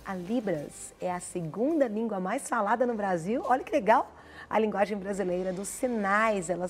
A Libras é a segunda língua mais falada no Brasil. Olha que legal! A linguagem brasileira dos sinais, ela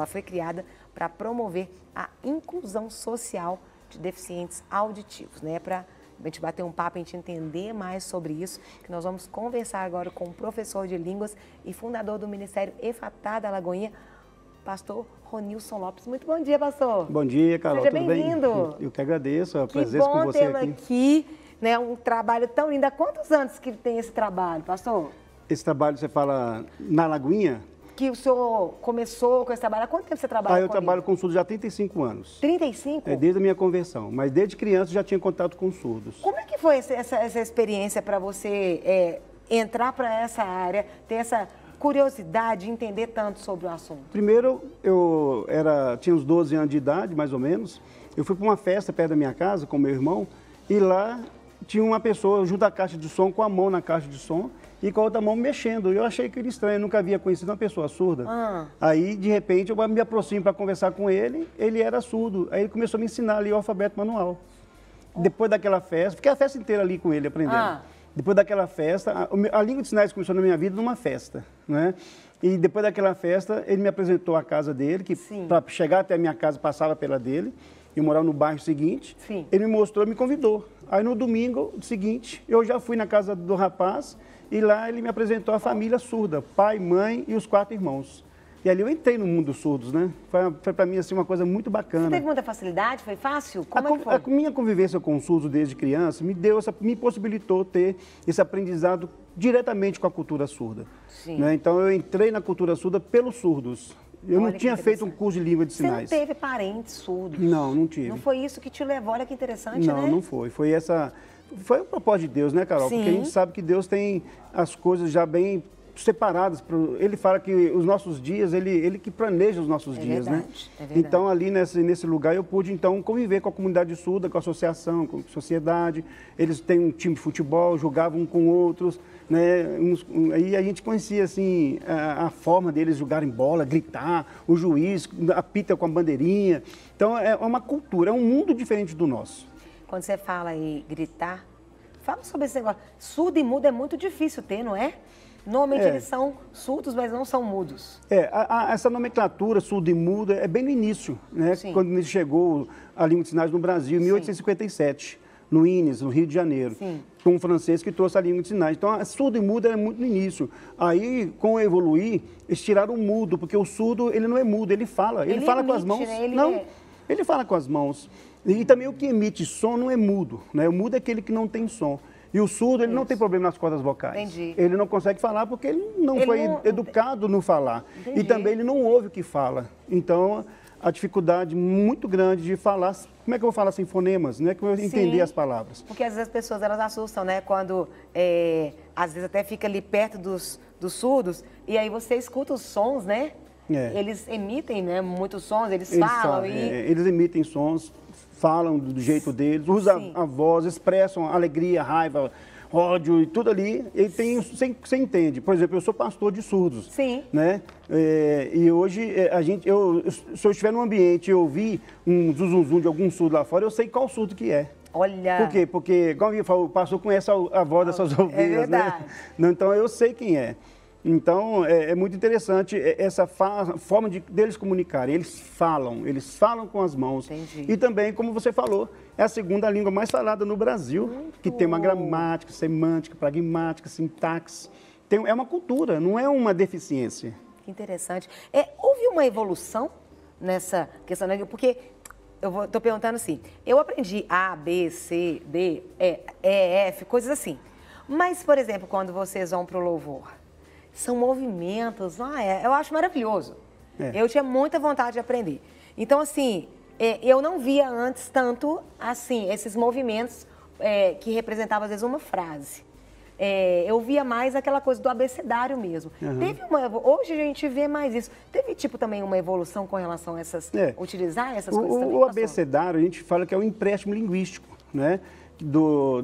foi criada para promover a inclusão social de deficientes auditivos, né? Para a gente bater um papo, a gente entender mais sobre isso, que nós vamos conversar agora com o professor de línguas e fundador do Ministério Efatá da Lagoinha, pastor Ronilson Lopes. Muito bom dia, pastor. Bom dia, Carol. Seja tudo bem-vindo. bem? Eu que agradeço a presença com você aqui. Que bom tê-lo aqui, né? Um trabalho tão lindo. Há quantos anos que tem esse trabalho, pastor? Esse trabalho, você fala na Lagoinha? Que o senhor começou com esse trabalho. Há quanto tempo você trabalha eu trabalho com surdos já há 35 anos. 35? É desde a minha conversão, mas desde criança já tinha contato com surdos. Como é que foi essa experiência para você entrar para essa área, ter essa curiosidade de entender tanto sobre o assunto? Primeiro, tinha uns 12 anos de idade, mais ou menos. Eu fui para uma festa perto da minha casa com meu irmão e lá tinha uma pessoa junto à caixa de som, com a mão na caixa de som e com a outra mão mexendo. Eu achei aquilo estranho, eu nunca havia conhecido uma pessoa surda. Aí, de repente, eu me aproximo para conversar com ele, ele era surdo. Aí ele começou a me ensinar ali o alfabeto manual. Depois daquela festa, fiquei a festa inteira ali com ele aprendendo. Depois daquela festa, a língua de sinais começou na minha vida numa festa, né? E depois daquela festa, ele me apresentou a casa dele, que para chegar até a minha casa passava pela dele. Eu morava no bairro seguinte. Ele me mostrou, me convidou. Aí no domingo seguinte, eu já fui na casa do rapaz e lá ele me apresentou a família surda, pai, mãe e os 4 irmãos. E ali eu entrei no mundo dos surdos, né? Foi para mim assim, uma coisa muito bacana. Você teve muita facilidade? Foi fácil? Como é que foi? A minha convivência com surdos desde criança me possibilitou ter esse aprendizado diretamente com a cultura surda. Né? Então eu entrei na cultura surda pelos surdos. Eu não tinha feito um curso de língua de sinais. Você não teve parentes surdos? Não, não tive. Não foi isso que te levou? Olha que interessante, né? Não foi. Foi o propósito de Deus, né, Carol? Porque a gente sabe que Deus tem as coisas já bem separadas. Ele fala que os nossos dias, ele que planeja os nossos dias, né? É verdade. Então, ali nesse lugar, eu pude, então, conviver com a comunidade surda, com a associação, com a sociedade. Eles têm um time de futebol, jogavam um com outros, né? Aí a gente conhecia, assim, a forma deles jogarem bola, gritar, o juiz apita com a bandeirinha. Então, é uma cultura, é um mundo diferente do nosso. Quando você fala em gritar, fala sobre esse negócio. Surdo e mudo é muito difícil ter, não é? Normalmente eles são surdos, mas não são mudos. Essa nomenclatura surdo e mudo é bem no início, né? Quando chegou a língua de sinais no Brasil, em 1857, no INES, no Rio de Janeiro, com um francês que trouxe a língua de sinais. Então, a surdo e mudo era muito no início. Aí, com o evoluir, eles tiraram o mudo, porque o surdo, ele não é mudo, ele fala. Ele fala com as mãos. Né? Ele fala com as mãos. E também o que emite som não é mudo, né? O mudo é aquele que não tem som. E o surdo, ele não tem problema nas cordas vocais. Entendi. Ele não consegue falar porque ele não foi educado no falar. Entendi. E também ele não ouve o que fala. Então, a dificuldade muito grande de falar, como é que eu vou falar sem fonemas, né? Como eu entender as palavras. Porque às vezes as pessoas, elas assustam, né? Quando, às vezes até fica ali perto dos surdos, e aí você escuta os sons, né? Eles emitem, né, muitos sons, eles falam. Eles emitem sons, falam do jeito deles, usam a voz, expressam alegria, raiva, ódio e tudo ali. E você entende. Por exemplo, eu sou pastor de surdos. Né? E hoje, se eu estiver num ambiente e eu ouvir um zum de algum surdo lá fora, eu sei qual surdo que é. Olha! Por quê? Porque, como eu falo, o pastor conhece a voz dessas ovelhas, né? Então, eu sei quem é. Então, é muito interessante essa forma deles comunicarem. Eles falam com as mãos. Entendi. E também, como você falou, é a segunda língua mais falada no Brasil, que tem uma gramática, semântica, pragmática, sintaxe. É uma cultura, não é uma deficiência. Que interessante. Houve uma evolução nessa questão, né? Porque eu estou perguntando assim, eu aprendi A, B, C, D, E, F, coisas assim. Mas, por exemplo, quando vocês vão para o louvor, são movimentos, eu acho maravilhoso. Eu tinha muita vontade de aprender. Então, assim, eu não via antes tanto, assim, esses movimentos que representavam, às vezes, uma frase. Eu via mais aquela coisa do abecedário mesmo. Hoje a gente vê mais isso. Teve, tipo, também uma evolução com relação a utilizar essas coisas também? O abecedário, a gente fala que é um empréstimo linguístico, né?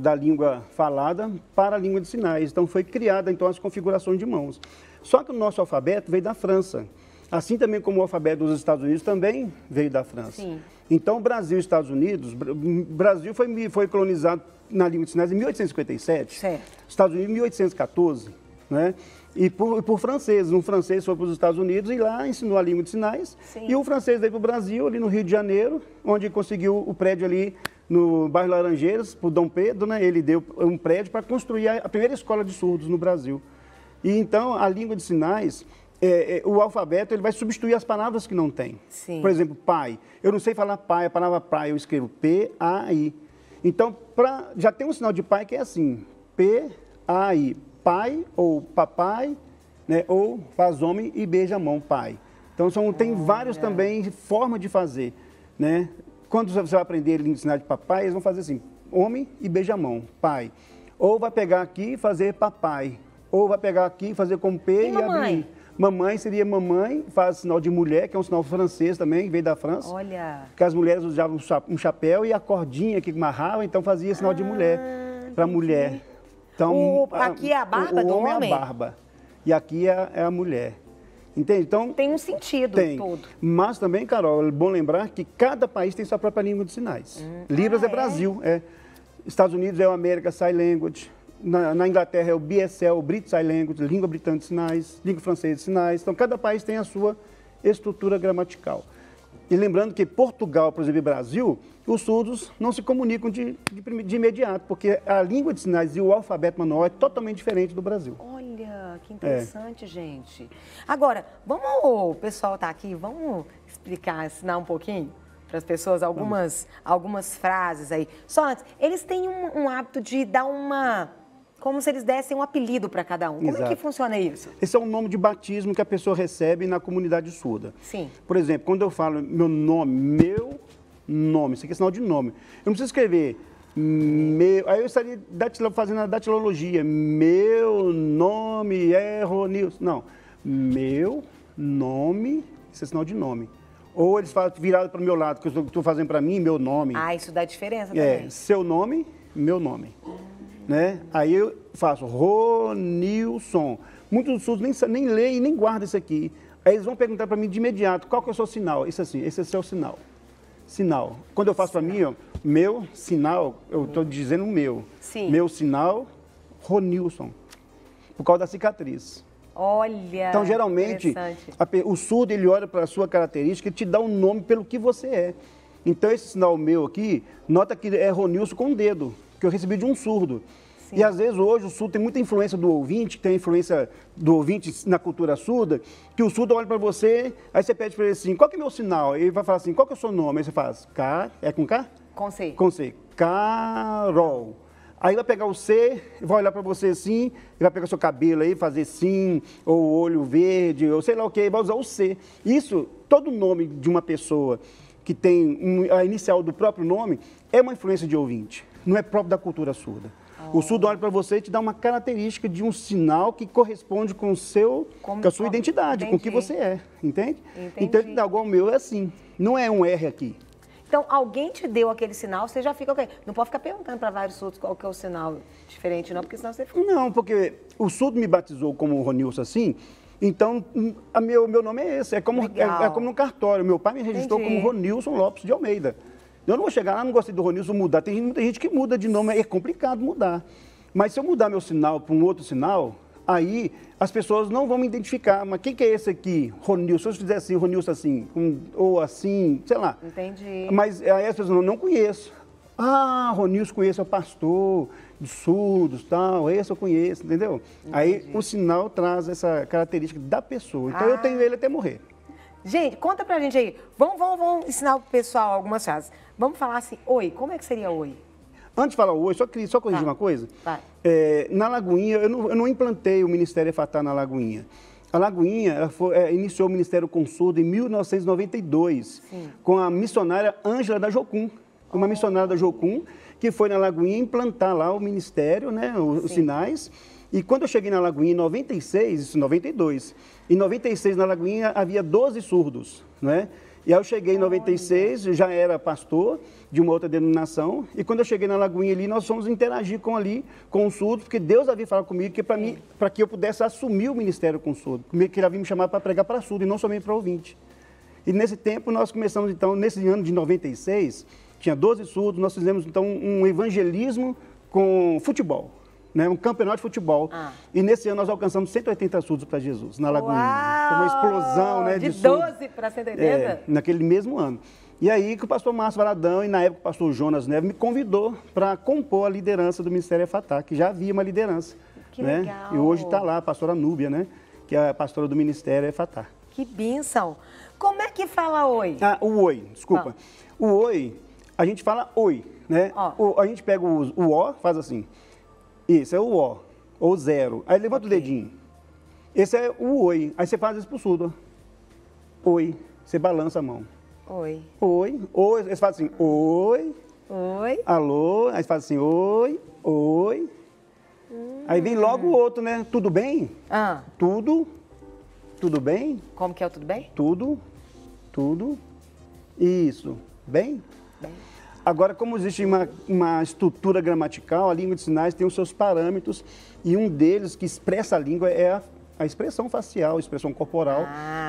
Da língua falada para a língua de sinais. Então, foi criada, então, as configurações de mãos. Só que o nosso alfabeto veio da França. Assim também como o alfabeto dos Estados Unidos também veio da França. Sim. Então, Brasil e Estados Unidos, Brasil foi colonizado na língua de sinais em 1857, Certo. Estados Unidos em 1814, né? E por franceses. Um francês foi para os Estados Unidos e lá ensinou a língua de sinais. Sim. E o francês veio para o Brasil, ali no Rio de Janeiro, onde conseguiu o prédio ali no bairro Laranjeiras, por Dom Pedro, né? Ele deu um prédio para construir a primeira escola de surdos no Brasil. E então, a língua de sinais, o alfabeto, ele vai substituir as palavras que não tem. Sim. Por exemplo, pai. Eu não sei falar pai, a palavra pai, eu escrevo P-A-I. Então, já tem um sinal de pai que é assim, P-A-I. Pai ou papai, né? Ou faz homem e beija a mão, pai. Então, tem vários também formas de fazer, né? Quando você vai aprender a ensinar de papai, eles vão fazer assim, homem e beija a mão, pai. Ou vai pegar aqui e fazer papai. Ou vai pegar aqui e fazer com P e abrir. Mamãe seria mamãe, faz sinal de mulher, que é um sinal francês também, que veio da França. Olha. Que as mulheres usavam um chapéu e a cordinha que amarrava, então fazia sinal de mulher, para mulher. Então, aqui é a barba do homem? O homem é a barba. E aqui é a mulher. Entende? Então, tem um sentido todo. Mas também, Carol, é bom lembrar que cada país tem sua própria língua de sinais. Libras é Brasil. Estados Unidos é o American Sign Language. Na Inglaterra é o BSL, o British Sign Language, língua britânica de sinais, língua francesa de sinais. Então, cada país tem a sua estrutura gramatical. E lembrando que Portugal, por exemplo, e Brasil, os surdos não se comunicam de imediato, porque a língua de sinais e o alfabeto manual é totalmente diferente do Brasil. Olha, que interessante, gente. Agora, o pessoal está aqui, vamos ensinar um pouquinho para as pessoas algumas frases aí. Só antes, eles têm um hábito de dar como se eles dessem um apelido para cada um. Como é que funciona isso? Esse é um nome de batismo que a pessoa recebe na comunidade surda. Sim. Por exemplo, quando eu falo meu nome, isso aqui é sinal de nome. Eu não preciso escrever aí eu estaria fazendo a datilologia. Meu nome é Ronilson. Não, meu nome, isso é sinal de nome. Ou eles falam virado para o meu lado, que eu estou fazendo para mim, meu nome. Isso dá diferença também. Seu nome, meu nome. Né? Aí eu faço Ronilson. Muitos surdos nem leem e nem guardam isso aqui. Aí eles vão perguntar para mim de imediato, qual que é o seu sinal? Isso assim, esse é o seu sinal. Sinal. Quando eu faço para mim, ó, meu sinal, eu estou dizendo o meu. Sim. Meu sinal, Ronilson. Por causa da cicatriz. Olha, então, geralmente, o surdo, ele olha para a sua característica e te dá um nome pelo que você é. Então, esse sinal meu aqui, nota que é Ronilson com o dedo, que eu recebi de um surdo. Sim. E, às vezes, hoje, o surdo tem muita influência do ouvinte, tem a influência do ouvinte na cultura surda, que o surdo olha para você, aí você pede para ele assim, qual que é o meu sinal? Ele vai falar assim, qual que é o seu nome? Aí você faz, é com K? Com C. Com C. Carol. Aí vai pegar o C, vai olhar para você assim, ele vai pegar seu cabelo aí, fazer sim, ou olho verde, ou sei lá o que, vai usar o C. Isso, todo nome de uma pessoa que tem a inicial do próprio nome é uma influência de ouvinte, não é próprio da cultura surda. O surdo olha para você e te dá uma característica de um sinal que corresponde com a sua identidade, com o que você é, entende? Então, igual o meu é assim, não é um R aqui. Então, alguém te deu aquele sinal, você já fica ok. Não pode ficar perguntando para vários surdos qual que é o sinal diferente, não, porque senão você fica... Não, porque o surdo me batizou como Ronilson assim, então meu nome é esse. É como no cartório. Meu pai me registrou como Ronilson Lopes de Almeida. Eu não vou chegar lá, não gostei do Ronilson, mudar. Tem muita gente que muda de nome, é complicado mudar. Mas se eu mudar meu sinal para um outro sinal, aí as pessoas não vão me identificar. Mas quem que é esse aqui? Ronilson. Se eu fizer assim, Ronilson assim, ou assim, sei lá. Entendi. Mas aí as pessoas não conheço. Ah, Ronilson conheço, é o pastor de surdos, tal, esse eu conheço, entendeu? Entendi. Aí o sinal traz essa característica da pessoa. Então eu tenho ele até morrer. Gente, conta pra gente aí. Vamos ensinar pro pessoal algumas frases. Vamos falar assim, oi, como é que seria oi? Antes de falar oi, só corrigir uma coisa. Vai. Na Lagoinha, eu não implantei o Ministério EFATÁ na Lagoinha. A Lagoinha iniciou o Ministério com Surdo em 1992, com a missionária Ângela da Jocum, uma missionária da Jocum, que foi na Lagoinha implantar lá o Ministério, né, os sinais. E quando eu cheguei na Lagoinha em 96, isso em 92, em 96 na Lagoinha havia 12 surdos, né? E aí eu cheguei em 96, eu já era pastor de uma outra denominação, e quando eu cheguei na Lagoinha ali, nós fomos interagir com os surdos, porque Deus havia falado comigo que para que eu pudesse assumir o ministério com o surdo, que ele havia me chamado para pregar para surdo e não somente para ouvinte. E nesse tempo nós começamos então, nesse ano de 96, tinha 12 surdos, nós fizemos então um evangelismo com futebol. Né, um campeonato de futebol. E nesse ano nós alcançamos 180 surdos para Jesus, na Lagoinha. Foi uma explosão, né? De 12 para 180? Naquele mesmo ano. E aí que o pastor Márcio Valadão e na época o pastor Jonas Neves me convidou para compor a liderança do Ministério Efatá, que já havia uma liderança. Que né? legal. E hoje está lá a pastora Núbia, né? Que é a pastora do Ministério Efatá. Que bênção. Como é que fala oi? O oi, desculpa. O oi, a gente fala oi, né? A gente pega o ó, faz assim. Isso, é o ó, ou zero. Aí levanta o dedinho. Esse é o oi. Aí você faz isso pro surdo. Oi. Você balança a mão. Oi. Oi. Oi. Aí você faz assim, oi. Oi. Alô. Aí você faz assim, oi. Oi. Aí vem logo o outro, né? Tudo bem? Tudo. Tudo bem? Como que é o tudo bem? Tudo. Tudo. Isso. Bem? Bem. Agora, como existe uma estrutura gramatical, a língua de sinais tem os seus parâmetros e um deles que expressa a língua é a expressão facial, a expressão corporal,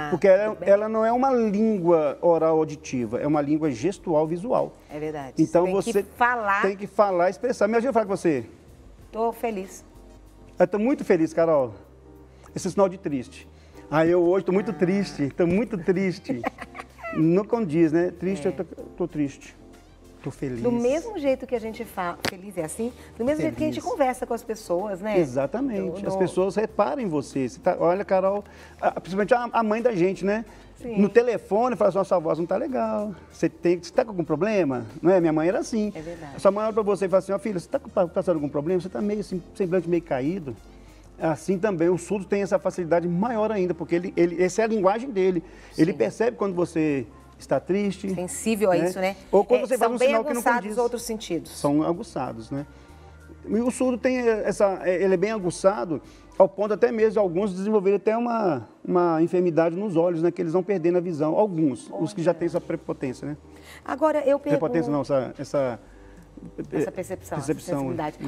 porque ela não é uma língua oral auditiva, é uma língua gestual visual. É verdade. Então você tem que falar, expressar. Me ajuda a falar com você. Estou feliz. Eu estou muito feliz, Carol. Esse é sinal de triste. Eu hoje estou muito triste, estou muito triste. Não condiz, né? Triste, eu estou triste. Tô feliz. Do mesmo jeito que a gente fala, feliz é assim, do mesmo jeito que a gente conversa com as pessoas, né? Exatamente. As pessoas reparam em você. Olha, Carol, principalmente a mãe da gente, né? Sim. No telefone, fala assim, a sua voz não tá legal. Você tá com algum problema? Não é? Minha mãe era assim. É verdade. A sua mãe olha pra você e fala assim, filha, você tá passando algum problema? Você tá meio assim, semblante meio caído. Assim também, o surdo tem essa facilidade maior ainda, porque essa é a linguagem dele. Sim. Ele percebe quando você está triste. Sensível a isso, né? Ou quando você faz um sinal que não condiz. São bem aguçados outros sentidos. São aguçados, né? E o surdo tem ele é bem aguçado, ao ponto até mesmo de alguns desenvolverem até uma enfermidade nos olhos, né? Que eles vão perdendo a visão. Alguns, os que já têm essa prepotência, né? Agora, eu pergunto... Prepotência não, essa percepção, essa né? sensibilidade.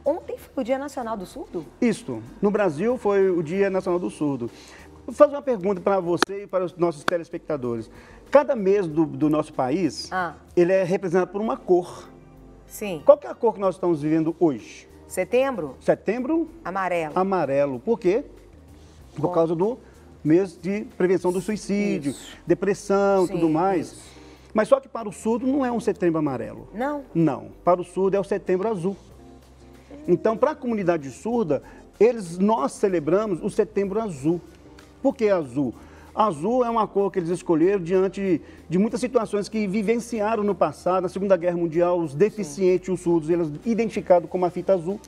Ontem foi o Dia Nacional do Surdo? Isso. No Brasil foi o Dia Nacional do Surdo. Vou fazer uma pergunta para você e para os nossos telespectadores. Cada mês do nosso país, ele é representado por uma cor. Sim. Qual que é a cor que nós estamos vivendo hoje? Setembro? Setembro? Amarelo. Amarelo. Por quê? Por causa do mês de prevenção do suicídio, depressão e tudo mais. Isso. Mas só que para o surdo não é um setembro amarelo. Não? Não. Para o surdo é o setembro azul. Então, para a comunidade surda, nós celebramos o setembro azul. Por que azul? Azul é uma cor que eles escolheram diante de muitas situações que vivenciaram no passado, na Segunda Guerra Mundial, os deficientes, os surdos, eles identificados como a fita azul,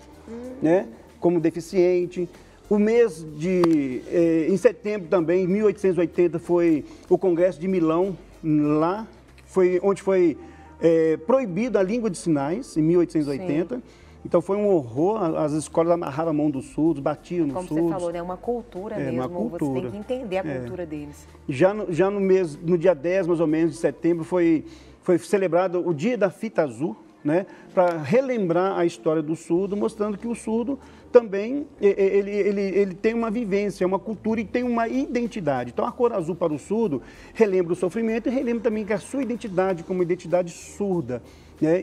né? Como deficiente. O mês em setembro também, em 1880, foi o Congresso de Milão, lá, onde foi proibida a língua de sinais, em 1880. Sim. Então foi um horror, as escolas amarravam a mão dos surdos, batiam nos surdos. Como você falou, né? Uma cultura mesmo, uma cultura. Você tem que entender a cultura deles. Já no dia 10, mais ou menos, de setembro, foi celebrado o Dia da Fita Azul, né? Para relembrar a história do surdo, mostrando que o surdo também, ele tem uma vivência, uma cultura e tem uma identidade. Então a cor azul para o surdo relembra o sofrimento e relembra também que a sua identidade como identidade surda.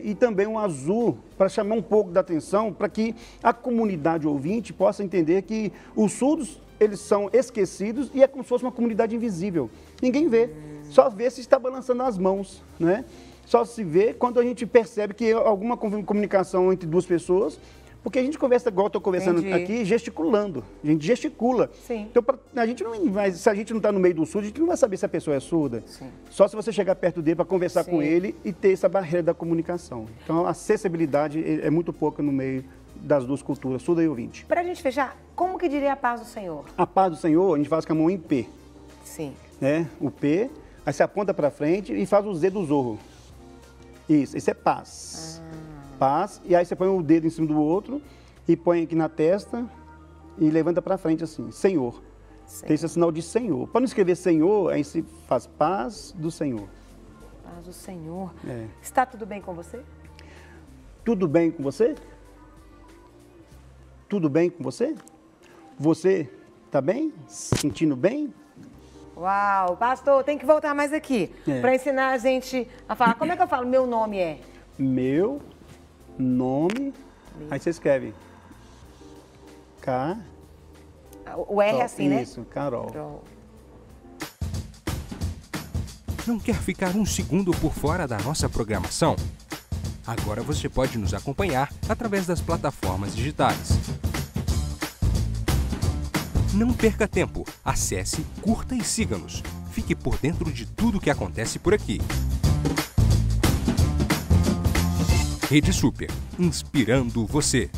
E também um azul para chamar um pouco da atenção, para que a comunidade ouvinte possa entender que os surdos, eles são esquecidos e é como se fosse uma comunidade invisível. Ninguém vê, só vê se está balançando as mãos, né? Só se vê quando a gente percebe que alguma comunicação entre duas pessoas, porque a gente conversa igual eu estou conversando aqui, gesticulando. A gente gesticula. Sim. Então, se a gente não está no meio do surdo, a gente não vai saber se a pessoa é surda. Sim. Só se você chegar perto dele para conversar com ele e ter essa barreira da comunicação. Então, a acessibilidade é muito pouca no meio das duas culturas, surda e ouvinte. Para a gente fechar, como que diria a paz do Senhor? A paz do Senhor, a gente faz com a mão em P. Sim. O P, aí você aponta para frente e faz o Z do zorro. Isso é paz. Paz, e aí você põe o dedo em cima do outro e põe aqui na testa e levanta para frente assim, Senhor. Tem esse sinal de Senhor. Para não escrever Senhor, aí se faz paz do Senhor. Paz do Senhor. É. Está tudo bem com você? Tudo bem com você? Tudo bem com você? Você está bem? Se sentindo bem? Uau, pastor, tem que voltar mais aqui para ensinar a gente a falar. Como é que eu falo? Meu nome é? Meu nome. Aí você escreve K. O R é assim, né? Isso, Carol. Carol. Não quer ficar um segundo por fora da nossa programação? Agora você pode nos acompanhar através das plataformas digitais. Não perca tempo. Acesse, curta e siga-nos. Fique por dentro de tudo o que acontece por aqui. Rede Super, inspirando você.